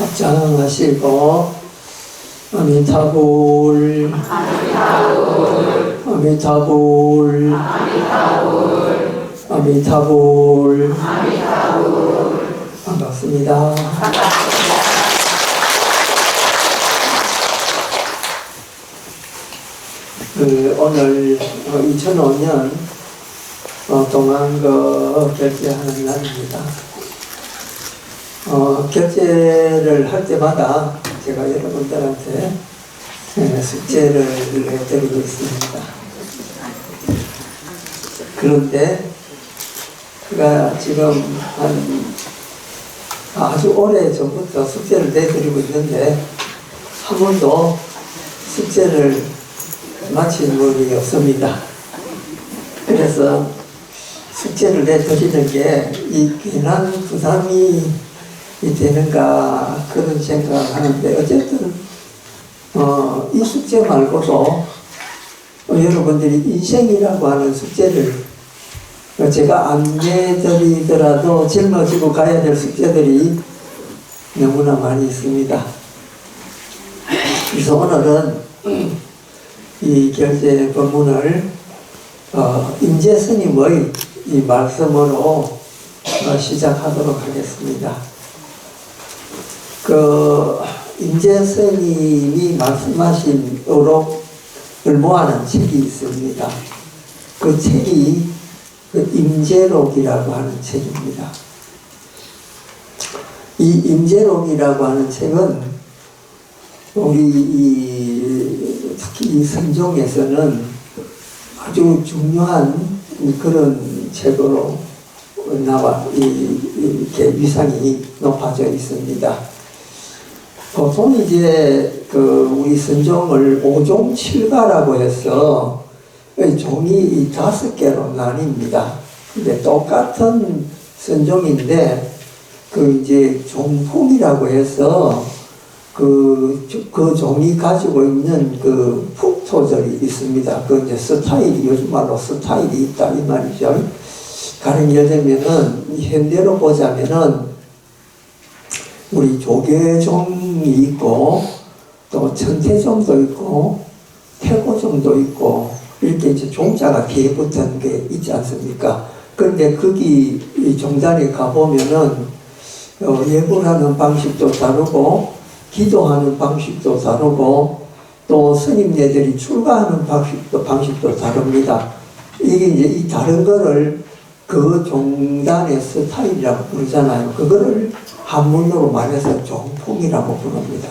합장하시고 아미타불 아미타불 아미타불 반갑습니다. 오늘 2005년 동안거 결제하는 날입니다. 결제를 할 때마다 제가 여러분들한테 숙제를 해드리고 있습니다. 그런데 제가 지금 아주 오래 전부터 숙제를 내드리고 있는데 한 번도 숙제를 마친 분이 없습니다. 그래서 숙제를 내드리는 게 이 괜한 부담이 되는가 그런 생각을 하는데 어쨌든 이 숙제 말고도 여러분들이 인생이라고 하는 숙제를 제가 안 내드리더라도 짊어지고 가야 될 숙제들이 너무나 많이 있습니다. 그래서 오늘은 이 결제 본문을 임재 스님의 이 말씀으로 시작하도록 하겠습니다. 임재 스님이 말씀하신 의록을 모아놓은 책이 있습니다. 그 책이 임재록이라고 하는 책입니다. 이 임재록이라고 하는 책은 우리 특히 이 선종에서는 아주 중요한 그런 책으로 이렇게 위상이 높아져 있습니다. 보통 이제 우리 선종을 5종 7가라고 해서 종이 5개로 나뉩니다. 근데 똑같은 선종인데 이제 종품이라고 해서 그 종이 가지고 있는 풍토들이 있습니다. 이제 스타일이, 요즘 말로 스타일이 있다, 이 말이죠. 가령 예를 들면은, 현대로 보자면은, 우리 조계종이 있고, 또 천태종도 있고, 태고종도 있고, 이렇게 이제 종자가 뒤에 붙은 게 있지 않습니까? 그런데 거기 이 종단에 가보면은, 예불하는 방식도 다르고, 기도하는 방식도 다르고 또 스님네들이 출가하는 방식도 다릅니다. 이게 이제 이 다른 거를 그 종단의 스타일이라고 부르잖아요. 그거를 한문으로 말해서 종품이라고 부릅니다.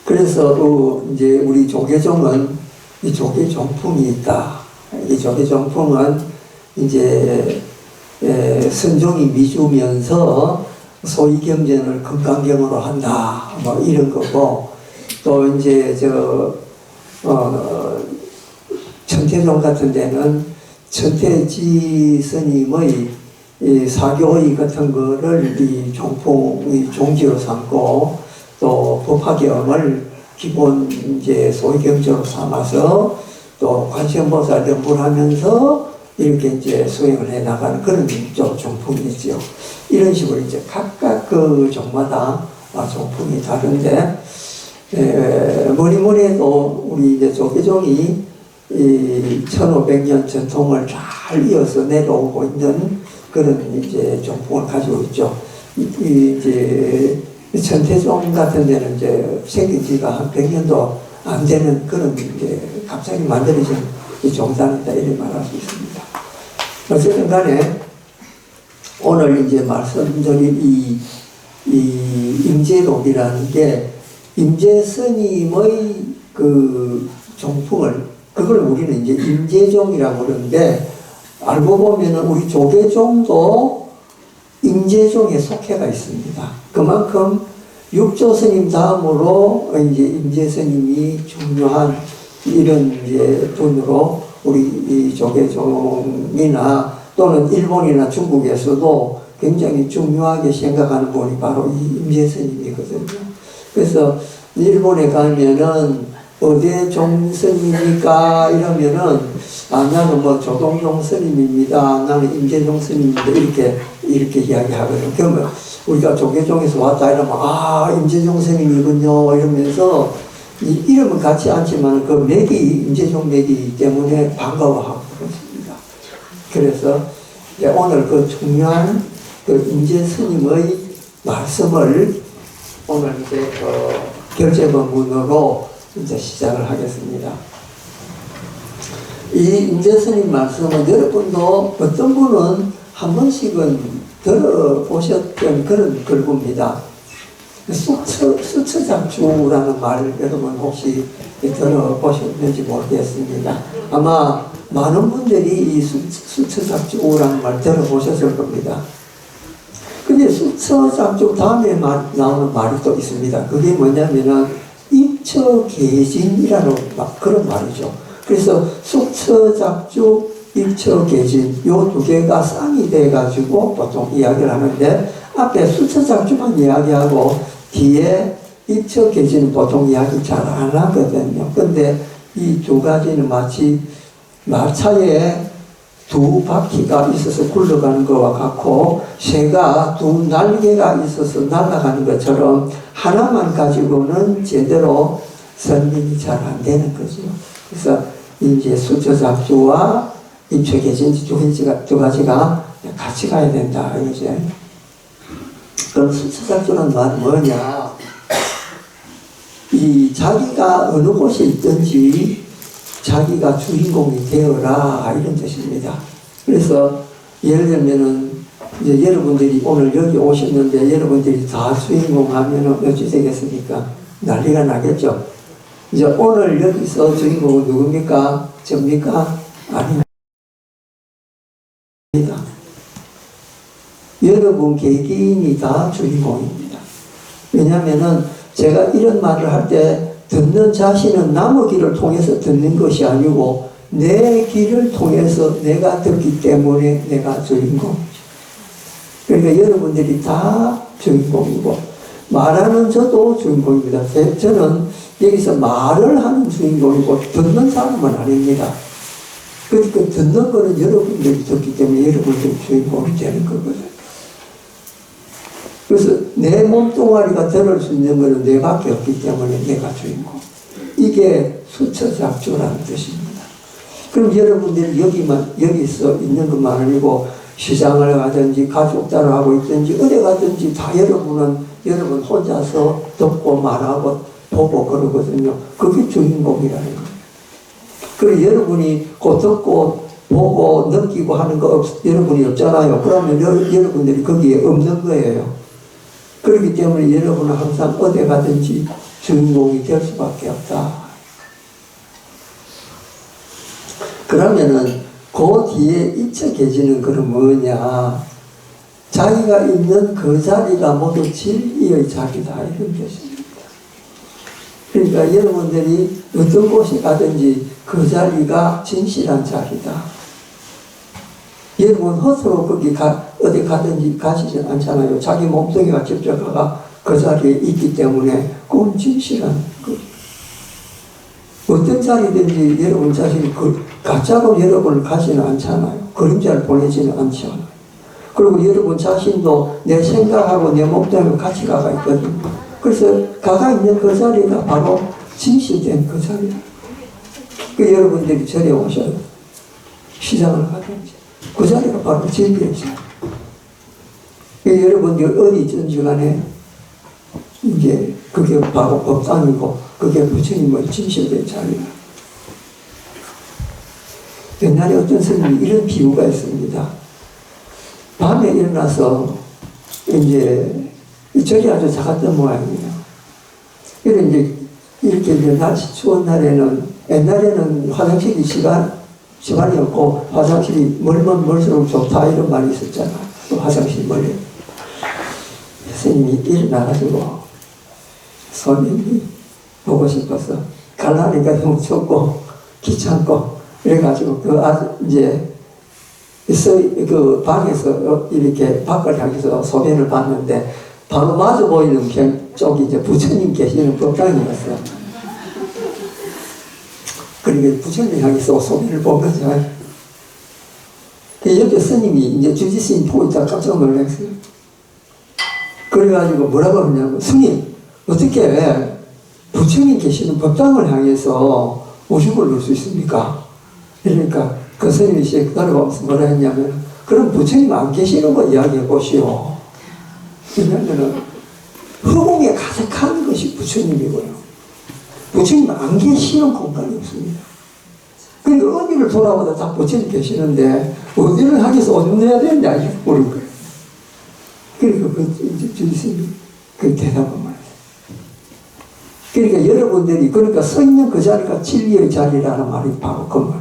그래서 이제 우리 조계종은 이 조계종품이 있다. 이 조계종품은 이제 선종이 미주면서 소위 경전을 건강경으로 한다, 뭐 이런 거고, 또 이제 천태종 같은 데는 천태지 스님의 이 사교의 같은 거를 이 종풍, 종지로 삼고, 또 법화경을 기본 이제 소위 경전으로 삼아서 또 관세음보살 연불하면서 이렇게 이제 수행을 해 나가는 그런 종품이죠. 이런 식으로 이제 각각 그 종마다 종품이 다른데, 뭐니 해도 우리 이제 조계종이 이 1500년 전통을 잘 이어서 내려오고 있는 그런 이제 종품을 가지고 있죠. 이제 천태종 같은 데는 이제 생긴 지가 한 100년도 안 되는 그런 이제 갑자기 만들어진 이 종단이다, 이렇게 말할 수 있습니다. 어쨌든 간에 오늘 이제 말씀드린 이 임재록이라는 게 임재 스님의 종품을, 그걸 우리는 이제 임재종이라고 그러는데, 알고 보면은 우리 조계종도 임재종에 속해가 있습니다. 그만큼 육조 스님 다음으로 이제 임재 스님이 중요한 이런 이제 분으로 우리 이 조계종이나 또는 일본이나 중국에서도 굉장히 중요하게 생각하는 분이 바로 이 임재 스님이거든요. 그래서 일본에 가면은 어디 종스님입니까? 이러면은, 아, 나는 뭐 조동종 스님입니다. 나는 임재종 스님입니다. 이렇게 이야기하거든요. 그러면 우리가 조계종에서 왔다 이러면, 아, 임재종 스님이군요. 이러면서, 이 이름은 같지 않지만 그 맥이, 임재종 맥이기 때문에 반가워하고 그렇습니다. 그래서 이제 오늘 그 중요한 그 임재 스님의 말씀을 오늘 이제 결제본문으로 이제 시작을 하겠습니다. 이 임재 스님 말씀은 여러분도 어떤 분은 한 번씩은 들어보셨던 그런 글부입니다. 수처작주라는 말을 여러분 혹시 들어보셨는지 모르겠습니다. 아마 많은 분들이 이 수처작주라는 말 들어보셨을 겁니다. 근데 수처작주 다음에 나오는 말이 또 있습니다. 그게 뭐냐면은 입처계진이라는 그런 말이죠. 그래서 수처작주, 입처계진 요 두 개가 쌍이 돼가지고 보통 이야기를 하는데 앞에 수처작주만 이야기하고 뒤에 입처계진은 보통 이야기 잘 안 하거든요. 근데 이 두 가지는 마치 마차에 두 바퀴가 있어서 굴러가는 것과 같고 새가 두 날개가 있어서 날아가는 것처럼 하나만 가지고는 제대로 설명이 잘 안 되는 거죠. 그래서 이제 수처작주와 입처계진 두 가지가 같이 가야 된다. 이제 그럼 수처작주는 뭐냐? 이 자기가 어느 곳에 있든지 자기가 주인공이 되어라 이런 뜻입니다. 그래서 예를 들면은 이제 여러분들이 오늘 여기 오셨는데 여러분들이 다 주인공 하면은 어찌 되겠습니까? 난리가 나겠죠. 이제 오늘 여기서 주인공은 누굽니까? 접니까? 아닙니다. 여러분 개개인이 다 주인공입니다. 왜냐하면은 제가 이런 말을 할 때 듣는 자신은 남의 귀를 통해서 듣는 것이 아니고 내 귀를 통해서 내가 듣기 때문에 내가 주인공이죠. 그러니까 여러분들이 다 주인공이고 말하는 저도 주인공입니다. 저는 여기서 말을 하는 주인공이고 듣는 사람은 아닙니다. 그러니까 듣는 거는 여러분들이 듣기 때문에 여러분들이 주인공이 되는 거거든요. 그래서 내 몸뚱아리가 들을 수 있는 것은 내밖에 없기 때문에 내가 주인공. 이게 수처작주라는 뜻입니다. 그럼 여러분들이 여기서 있는 것만 아니고 시장을 가든지 가족 따라하고 있든지 어디 가든지 다 여러분 혼자서 듣고 말하고 보고 그러거든요. 그게 주인공이라는 거예요. 그리고 여러분이 곧 듣고 보고 느끼고 하는 거 여러분이 없잖아요. 그러면 여러분들이 거기에 없는 거예요. 그렇기 때문에 여러분은 항상 어디 가든지 주인공이 될 수밖에 없다. 그러면은 그 뒤에 입처계진은 그럼 뭐냐? 자기가 있는 그 자리가 모두 진리의 자리다 이런 뜻입니다. 그러니까 여러분들이 어떤 곳에 가든지 그 자리가 진실한 자리다. 여러분 허스로 거기 어디 가든지 가시지 않잖아요. 자기 몸뚱이가 직접 가가 그 자리에 있기 때문에 그건 진실한 거예요. 어떤 자리든지 여러분 자신이 가짜로 여러분을 가지는 않잖아요. 그림자를 보내지는 않잖아요. 그리고 여러분 자신도 내 생각하고 내 몸뚱이가 같이 가가 있거든요. 그래서 가가 있는 그 자리가 바로 진실된 그 자리다. 그 여러분들이 절에 오셔요. 시장을 가든지. 그 자리가 바로 진리의 자리. 여러분들 어디 있든지 간에 이제 그게 바로 법당이고 그게 부처님의 진실된 자리다. 옛날에 어떤 스님이 이런 비유가 있습니다. 밤에 일어나서 이제 절이 아주 작았던 모양이에요. 그래서 이제 이렇게 날씨 추운 날에는 옛날에는 화장실이 시간이 없고 화장실이 멀면 멀수록 좋다 이런 말이 있었잖아요. 또 화장실이 멀리. 스님이 일어나가지고 손님이 보고 싶어서 갈라니까 너무 춥고 귀찮고 그래가지고 이제 그 방에서 이렇게 밖을 향해서 소변을 봤는데 바로 마주 보이는 쪽이 이제 부처님 계시는 법당이었어요. 그러니까 부처님을 향해서 소리를 보면서 옆에 스님이 이제 주지스님 보고 있다가 깜짝 놀랐어요. 그래가지고 뭐라고 하냐면, 스님, 어떻게 부처님 계시는 법당을 향해서 오줌을 넣을 수 있습니까? 그러니까 그 스님이 이제 따라가면서 뭐라 했냐면, 그럼 부처님 안 계시는 거 이야기해 보시오. 왜냐면은 허공에 가득한 것이 부처님이고요. 부처님 안 계시는 공간이 없습니다. 그러니까 어디를 돌아보다 다 부처님 계시는데 어디를 향해서 오줌내야 되느냐 이렇게 물은 거예요. 그러니까 그 주지스님이 그 대답을 말해요. 그러니까 여러분들이 그러니까 서 있는 그 자리가 진리의 자리라는 말이 바로 그 말.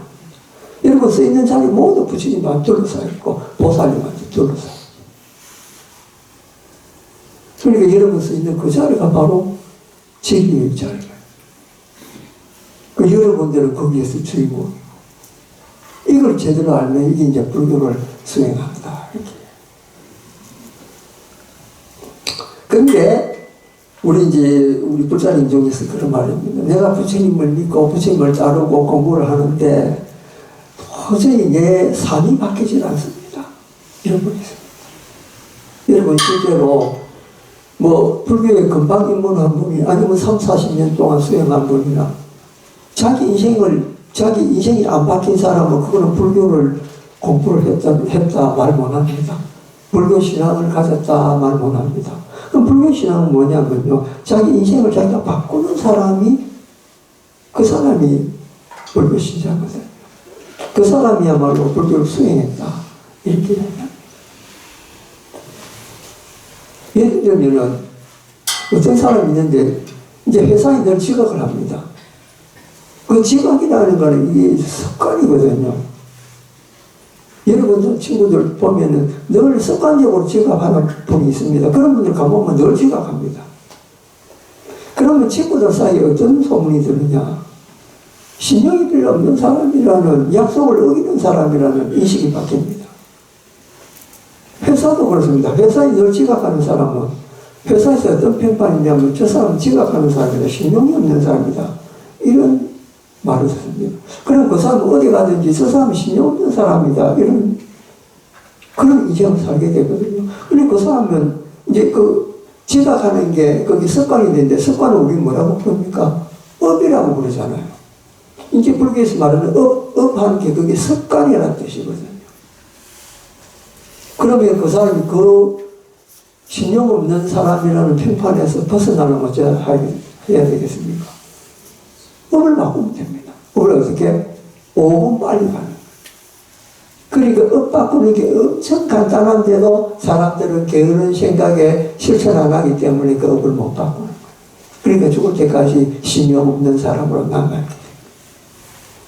여러분 서 있는 자리 모두 부처님만 둘러싸여 있고 보살님한테 둘러싸여 있고. 그러니까 여러분 서 있는 그 자리가 바로 진리의 자리예요. 그 여러분들은 거기에서 주인공이고 이걸 제대로 알면 이게 이제 불교를 수행한다 이렇게. 근데 우리 불자님 중에서 그런 말입니다. 내가 부처님을 믿고 부처님을 따르고 공부를 하는데 도저히 내 삶이 바뀌질 않습니다. 이런 분이 있습니다. 여러분 실제로 뭐 불교에 금방 입문한 분이 아니면 3, 40년 동안 수행한 분이나 자기 인생이 안 바뀐 사람은 그거는 불교를 공부를 했다 말 못합니다. 불교 신앙을 가졌다 말 못합니다. 그럼 불교 신앙은 뭐냐면요, 자기 인생을 자기가 바꾸는 사람이 그 사람이 불교 신자거든요. 그 사람이야말로 불교를 수행했다 이렇게 얘기합니다. 예를 들면은 어떤 사람이 있는데 이제 회사에 늘 지각을 합니다. 그 지각이라는 거는 이게 습관이거든요. 여러분들 친구들 보면은 늘 습관적으로 지각하는 분이 있습니다. 그런 분들 가보면 늘 지각합니다. 그러면 친구들 사이에 어떤 소문이 들으냐? 신용이 필요 없는 사람이라는, 약속을 어기는 사람이라는 인식이 바뀝니다. 회사도 그렇습니다. 회사에 늘 지각하는 사람은 회사에서 어떤 평판이냐면 저 사람은 지각하는 사람이다, 신용이 없는 사람이다, 이런 말을 듣습니다. 그럼 그 사람은 어디 가든지 저 사람은 신용 없는 사람이다, 이런 그런 인생을 살게 되거든요. 그리고 그 사람은 이제 그 지각하는 게 거기 습관이 되는데, 습관을 우리 뭐라고 부릅니까? 업이라고 그러잖아요. 이제 불교에서 말하는 업하는 게 그게 습관이라는 뜻이거든요. 그러면 그 사람이 그 신용 없는 사람이라는 평판에서 벗어나려면 어찌해야 되겠습니까? 업을 바꾸면 됩니다. 업을 어떻게? 5분 빨리 가는 거예요. 그러니까 업 바꾸는 게 엄청 간단한데도 사람들은 게으른 생각에 실천 안 하기 때문에 그 업을 못 바꾸는 거예요. 그러니까 죽을 때까지 신용 없는 사람으로 남아야 돼요.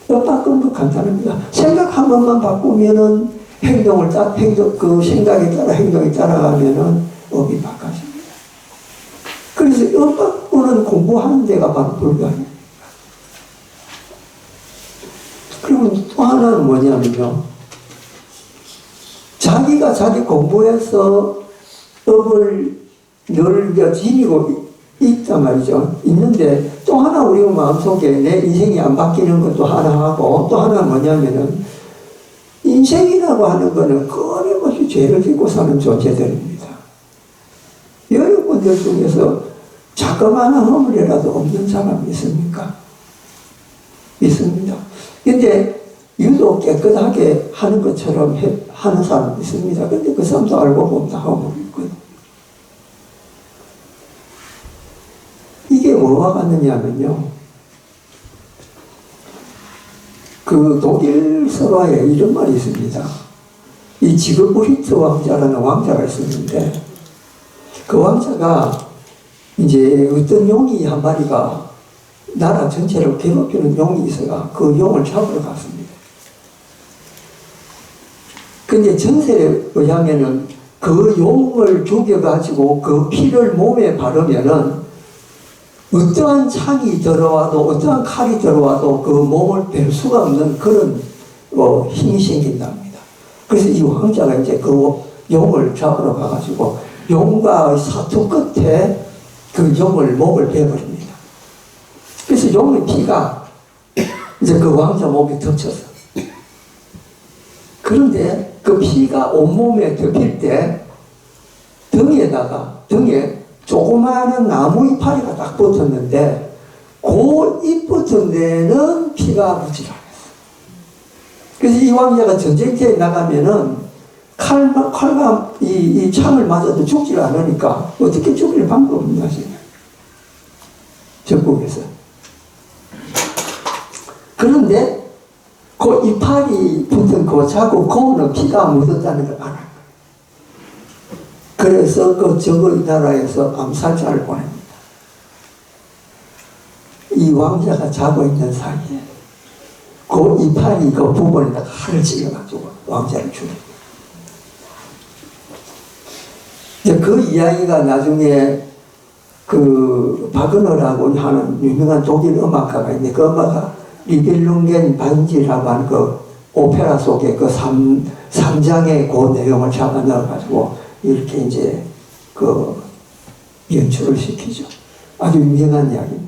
업 바꾸는 거 간단합니다. 생각 한 번만 바꾸면은 그 생각에 따라 행동이 따라가면은 업이 바꿔집니다. 그래서 업 바꾸는 공부하는 데가 바로 불교 아닙니까? 그리고 또 하나는 뭐냐면요, 자기가 자기 공부해서 업을 늘 지니고 있단 말이죠. 있는데 또 하나 우리 마음속에 내 인생이 안 바뀌는 것도 하나 하고, 또 하나 뭐냐면은 인생이라고 하는 거는 끊임없이 죄를 짓고 사는 존재들입니다. 여러분들 중에서 자그마한 허물이라도 없는 사람이 있습니까? 있습니다. 근데 유독 깨끗하게 하는 것처럼 하는 사람이 있습니다. 근데 그 사람도 알고 보면 다 허물이 있거든요. 이게 뭐와 같느냐면요, 그 독일 설화에 이런 말이 있습니다. 이 지그부히트 왕자라는 왕자가 있었는데, 그 왕자가 이제 어떤 용이 한 마리가 나라 전체를 괴롭히는 용이 있어가 그 용을 잡으러 갔습니다. 근데 전설에 의하면은 그 용을 죽여가지고 그 피를 몸에 바르면은 어떠한 창이 들어와도 어떠한 칼이 들어와도 그 몸을 뺄 수가 없는 그런 힘이 생긴답니다. 그래서 이 왕자가 이제 그 용을 잡으러 가가지고 용과 사투 끝에 그 용을 목을 베어버립니다. 그래서 용의 피가 이제 그 왕자 몸에 덮쳤어. 그런데 그 피가 온몸에 덮일 때 등에 조그마한 나무 이파리가 딱 붙었는데 그 잎 붙은 데는 피가 묻지 않았어. 그래서 이 왕자가 전쟁터에 나가면은 칼과 이 창을 맞아도 죽지를 않으니까 어떻게 죽일 방법이 없나 싶어요. 적국에서. 그런데 그 이파리 붙은 그 자국, 그거는 피가 묻었다는 걸 알아요. 그래서 그 적의 나라에서 암살자를 보냅니다. 이 왕자가 자고 있는 사이에 그 이파리 그 부분에다가 칼을 찔러가지고 왕자를 죽입니다. 그 이야기가 나중에 그 바그너라고 하는 유명한 독일 음악가가 있는데 그 음악가 리벨룽겐 반지라고 하는 그 오페라 속에 그 3장의 그 내용을 잡아 넣어가지고 이렇게 이제 그 연출을 시키죠. 아주 유명한 이야기입니다.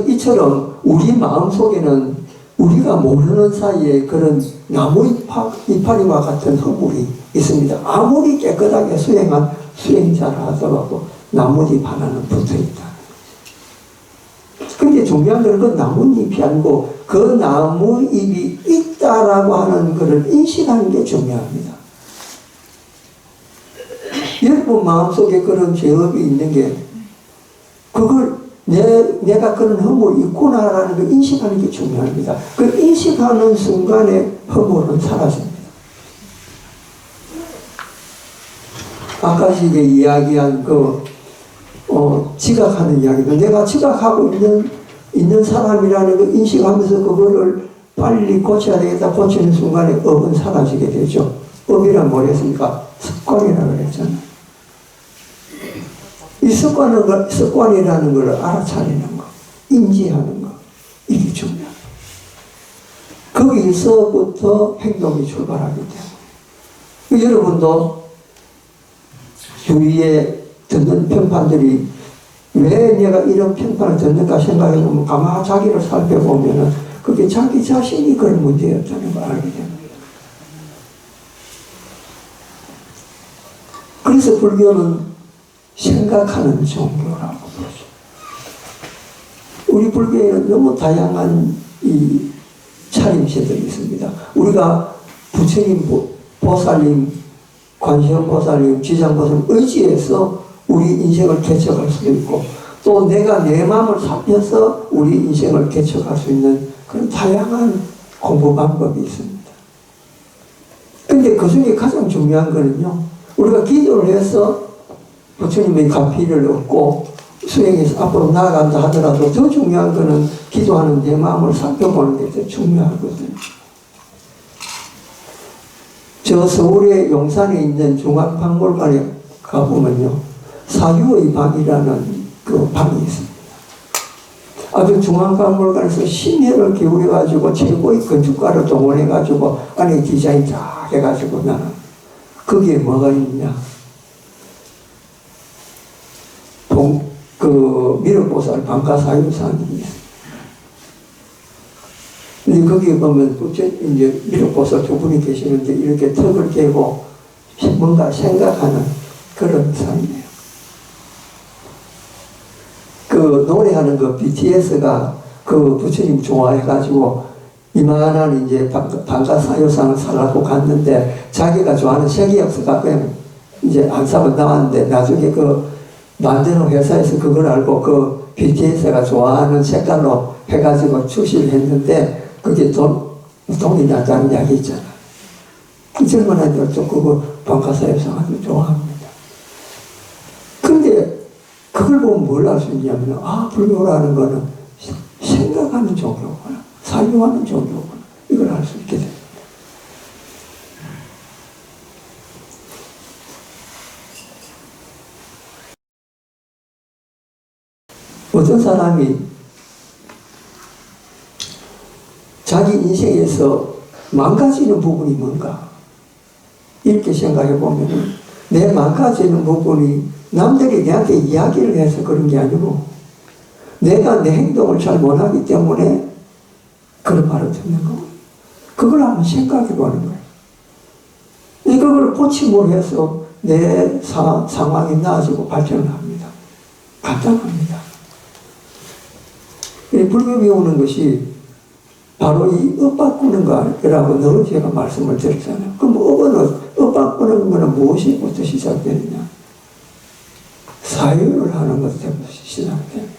이처럼 우리 마음 속에는 우리가 모르는 사이에 그런 나무 이파리와 같은 허물이 있습니다. 아무리 깨끗하게 수행한 수행자라 하더라도 나뭇잎 하나는 붙어 있다. 근데 중요한 것은 그 나뭇잎이 아니고 그 나무잎이 있다라고 하는 것을 인식하는 게 중요합니다. 여러분 마음속에 그런 죄업이 있는 게 그걸 내가 그런 허물이 있구나라는 걸 인식하는 게 중요합니다. 그 인식하는 순간에 허물은 사라집니다. 아까 이제 이야기한 지각하는 이야기도 내가 지각하고 있는 사람이라는 걸 인식하면서 그거를 빨리 고쳐야 되겠다. 고치는 순간에 업은 사라지게 되죠. 업이란 뭐랬습니까? 습관이라고 그랬잖아요. 이 습관이라는 걸 알아차리는 거, 인지하는 거, 이게 중요합니다. 거기서부터 행동이 출발하기 때문에. 여러분도 주위에 듣는 평판들이 왜 내가 이런 평판을 듣는가 생각해보면 가만히 자기를 살펴보면 그게 자기 자신이 그런 문제였다는 걸 알게 됩니다. 그래서 불교는 생각하는 종교라고 그러죠. 우리 불교에는 너무 다양한 이 차림새들이 있습니다. 우리가 부처님, 보살님, 관세음보살님, 지장보살님 의지해서 우리 인생을 개척할 수도 있고 또 내가 내 마음을 살펴서 우리 인생을 개척할 수 있는 그런 다양한 공부 방법이 있습니다. 근데 그 중에 가장 중요한 거는요, 우리가 기도를 해서 부처님의 가피를 얻고 수행해서 앞으로 나아간다 하더라도 더 중요한 거는 기도하는 내 마음을 살펴보는 게 더 중요하거든요. 저 서울의 용산에 있는 중앙박물관에 가보면요, 사유의 방이라는 그 방이 있습니다. 아주 중앙박물관에서 심혈을 기울여가지고 최고의 건축가를 동원해가지고 안에 디자인 쫙 해가지고 나는 거기에 뭐가 있냐, 미륵보살 방가사유상이 있습니다. 근데 거기에 보면 이제 미륵보살 두 분이 계시는데 이렇게 턱을 깨고 뭔가 생각하는 그런 상이에요. 그 노래하는 그 BTS가 그 부처님 좋아해가지고 이만한 이제 방가사유상을 살라고 갔는데 자기가 좋아하는 세계역사가 그냥 이제 안 사고 나왔는데 나중에 그 만드는 회사에서 그걸 알고 그 BTS가 좋아하는 색깔로 해가지고 출시를 했는데 그게 돈이 났다는 이야기 있잖아. 그 젊은 아이들도 그거 방가사유상 아주 좋아합니다. 근데 그걸 보면 뭘 알 수 있냐면 불교라는 거는 생각하는 종교구나, 사유하는 종교구나, 이걸 알 수 있게 됩니다. 어떤 사람이 자기 인생에서 망가지는 부분이 뭔가 이렇게 생각해 보면 내 망가지는 부분이 남들이 내한테 이야기를 해서 그런 게 아니고 내가 내 행동을 잘 못하기 때문에 그런 말을 듣는 거예요. 그걸 한번 생각해 보는 거예요. 그걸 고침으로 해서 내 상황이 나아지고 발전을 합니다. 간단합니다. 불교 배우는 것이 바로 이 업 바꾸는 거라고 늘 제가 말씀을 드렸잖아요. 그럼 업 바꾸는 거는 무엇부터 시작되느냐? 사유를 하는 것부터 시작됩니다.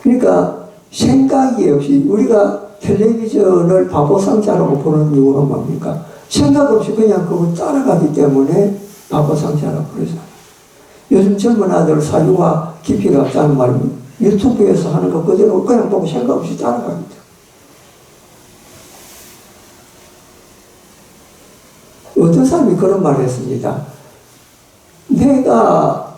그러니까 생각이 없이 우리가 텔레비전을 바보상자라고 보는 이유가 뭡니까? 생각 없이 그냥 그걸 따라가기 때문에 바보상자라고 그러잖아요. 요즘 젊은 아들 사유와 깊이가 없다는 말은 유튜브에서 하는 거 그대로 그냥 보고 생각 없이 따라갑니다. 어떤 사람이 그런 말을 했습니다. 내가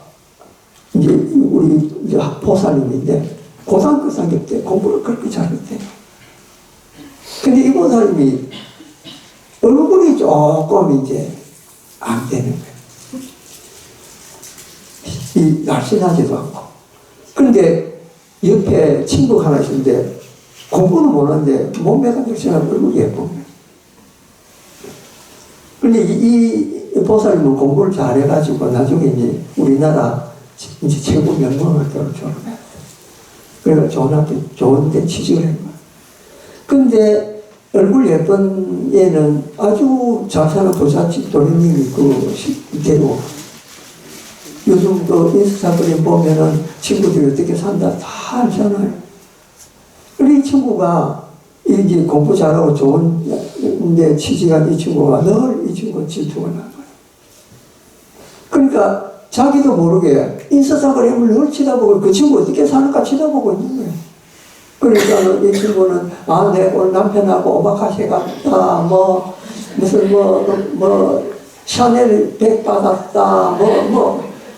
이제 우리 이제 보살님인데 고등학교 다닐 때 공부를 그렇게 잘했대요. 근데 이 보살님이 얼굴이 조금 이제 안 되는 거예요. 이 날씬하지도 않고. 그런데 옆에 친구가 하나 있는데 공부는 못하는데 몸매가 늘씬하고 얼굴이 예쁜 거예요. 근데 이 보살님은 공부를 잘해가지고 나중에 이제 우리나라 이제 최고 명문학교를 졸업했어요. 그래서 좋은 학교, 좋은데 취직을 한 거예요. 근데 얼굴 예쁜 얘는 아주 잘 사는 부잣집 도련님이 데리고 요즘 인스타그램 보면은 친구들이 어떻게 산다 다 알잖아요. 그리고 이 친구가 이제 공부 잘하고 좋은데 취직한 이 친구가 늘 이 친구 질투가 난 거예요. 그러니까 자기도 모르게 인스타그램을 늘 치다보고 그 친구 어떻게 사는가 치다보고 있는 거예요. 그러니까 이 친구는 내 오늘 남편하고 오마카세 갔다 무슨 샤넬 백 받았다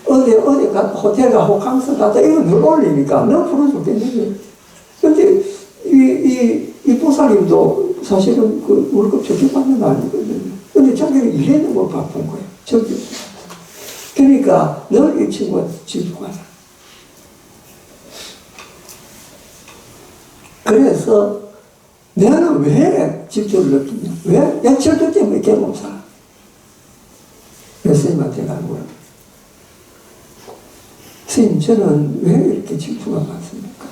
어디 호텔 가고 호캉스 갔다 이거 늘 올리니까 늘 풀어 죽겠는 거예요. 근데 이 보살님도 사실은 그 월급 적용받는 거 아니거든요. 근데 자기는 일하는 거 바쁜 거예요. 적용. 그러니까 늘 이 친구가 질투하잖아. 그래서 내가 왜 질투를 느끼냐? 왜? 내 질투 때문에 걔 못 살아. 그래서 스님한테 가는 거야. 스님, 저는 왜 이렇게 질투가 많습니까?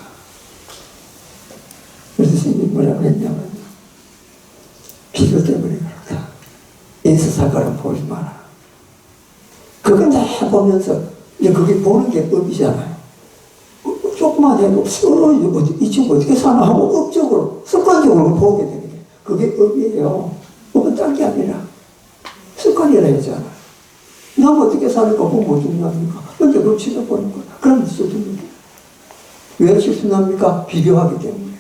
그래서 스님이 뭐라고 했냐면, 비교 때문에 그렇다. 인스타그램 보지 마라. 그건 다 보면서, 이제 그게 보는 게 법이잖아요. 조금만 해도, 이 친구 어떻게 사나 하고 업적으로, 습관적으로 보게 되는 게, 그게 법이에요. 법은 딴 게 아니라, 습관이라 했잖아. 남 어떻게 사니까 보면 중요합니까? 근데 그걸 치러보는 거야. 그럼 실수는 게. 왜 실수납니까? 비교하기 때문에.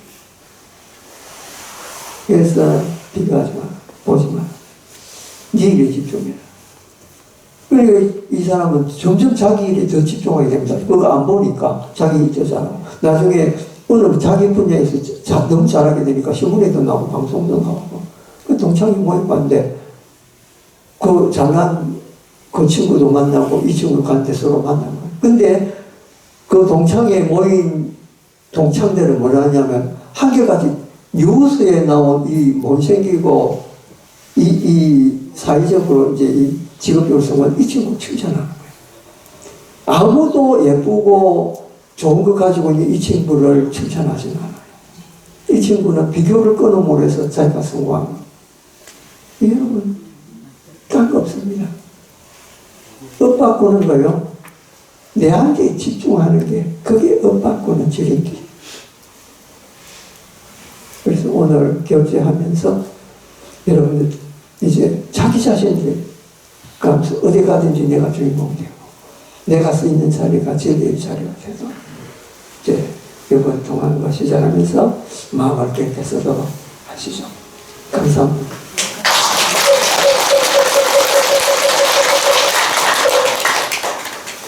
그래서 비교하지 마. 보지 마. 네 일에 집중해라. 그러니까 이 사람은 점점 자기 일에 더 집중하게 됩니다. 그거 안 보니까 자기 일 쩌잖아. 나중에 어느 자기 분야에서 너무 잘하게 되니까 신문에도 나오고 방송도 나오고. 그 동창이 모임 봤는데 그 잘난 그 친구도 만나고 이 친구 간테 서로 만난 거예요. 근데 그 동창회 모인 동창들은 뭐라 하냐면 한결같이 뉴스에 나온 이 못생기고 이 사회적으로 이제 이 직업적으로 성공한 이 친구 칭찬하는 거예요. 아무도 예쁘고 좋은 거 가지고 있는 이 친구를 칭찬하지는 않아요. 이 친구는 비교를 끊음으로 해서 자기가 성공한 거예요. 여러분, 딴 거 없습니다. 업 바꾸는 거요. 내한테 집중하는 게 그게 업 바꾸는 지름길. 그래서 오늘 결제하면서 여러분들 이제 자기 자신들 어디 가든지 내가 주인공이 되고 내가 서 있는 자리가 진리의 자리가 돼서 이제 이번 동안과 시작하면서 마음을 깨끗이 하시죠. 감사합니다.